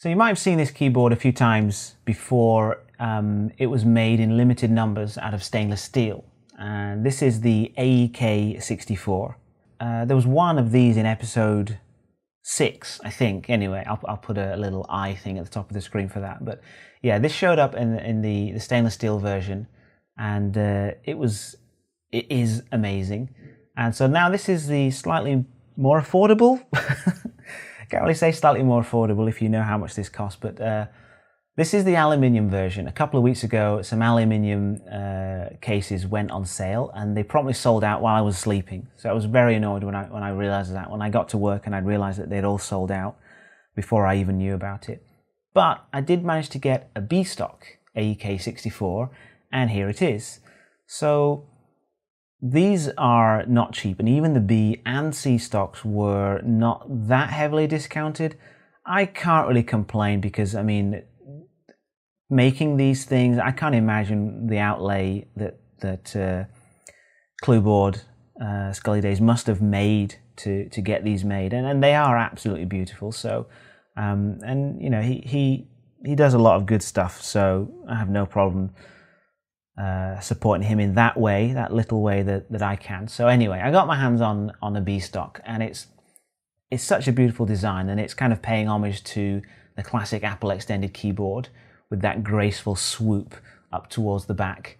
So you might have seen this keyboard a few times before. It was made in limited numbers out of stainless steel. And this is the AEK64. There was one of these in episode 6, I think. Anyway, I'll put a little eye thing at the top of the screen for that. But yeah, this showed up in the stainless steel version, and it is amazing. And so now this is the slightly more affordable. Can't really say slightly more affordable if you know how much this costs, but this is the aluminium version. A couple of weeks ago, some aluminium cases went on sale, and they promptly sold out while I was sleeping. So I was very annoyed when I realized that. When I got to work and I realized that they'd all sold out before I even knew about it. But I did manage to get a B stock AEK64, and here it is. So these are not cheap, and even the B and C stocks were not that heavily discounted. I can't really complain because, I mean, making these things, I can't imagine the outlay that Clueboard, Scully Days must have made to get these made, and they are absolutely beautiful. So, and you know, he does a lot of good stuff, so I have no problem supporting him in that way, that little way that I can. So anyway, I got my hands on a B stock, and it's such a beautiful design, and it's kind of paying homage to the classic Apple extended keyboard with that graceful swoop up towards the back.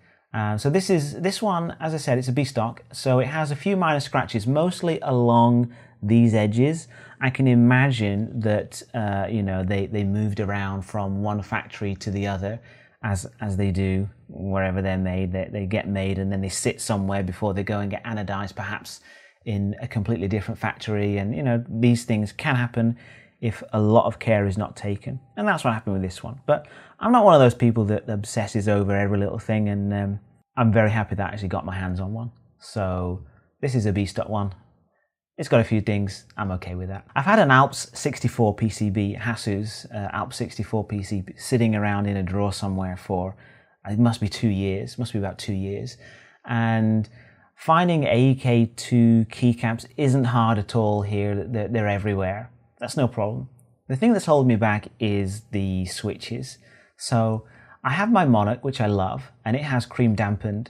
So this one, as I said, it's a B stock, so it has a few minor scratches, mostly along these edges. I can imagine that you know, they moved around from one factory to the other, as they do wherever they're made. They get made and then they sit somewhere before they go and get anodized, perhaps in a completely different factory. And you know, these things can happen if a lot of care is not taken, and that's what happened with this one. But I'm not one of those people that obsesses over every little thing, and I'm very happy that I actually got my hands on one. So this is a B stock one. It's got a few dings. I'm okay with that. I've had an Alps 64 PCB, Hasu's Alps 64 PCB, sitting around in a drawer somewhere for, it must be 2 years, must be about 2 years. And finding AEK2 keycaps isn't hard at all here. They're everywhere. That's no problem. The thing that's holding me back is the switches. So I have my Monarch, which I love, and it has cream dampened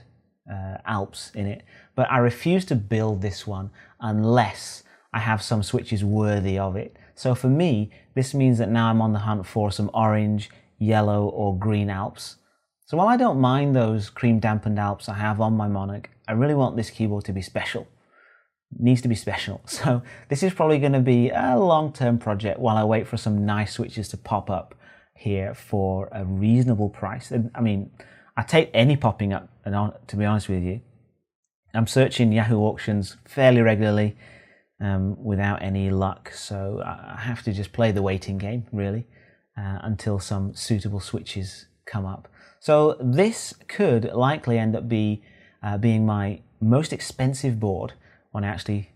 Alps in it, but I refuse to build this one unless I have some switches worthy of it. So for me, this means that now I'm on the hunt for some orange, yellow or green Alps. So while I don't mind those cream dampened Alps I have on my Monarch, I really want this keyboard to be special. It needs to be special. So this is probably going to be a long-term project while I wait for some nice switches to pop up here for a reasonable price. I mean, I take any popping up, and to be honest with you, I'm searching Yahoo auctions fairly regularly without any luck, so I have to just play the waiting game really until some suitable switches come up. So this could likely end up being my most expensive board when I actually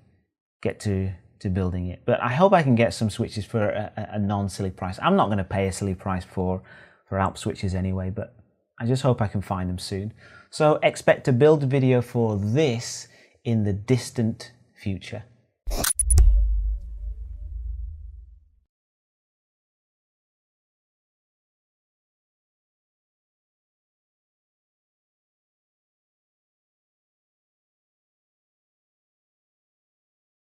get to building it, but I hope I can get some switches for a non-silly price. I'm not going to pay a silly price for Alp switches anyway, but I just hope I can find them soon. So expect a build video for this in the distant future.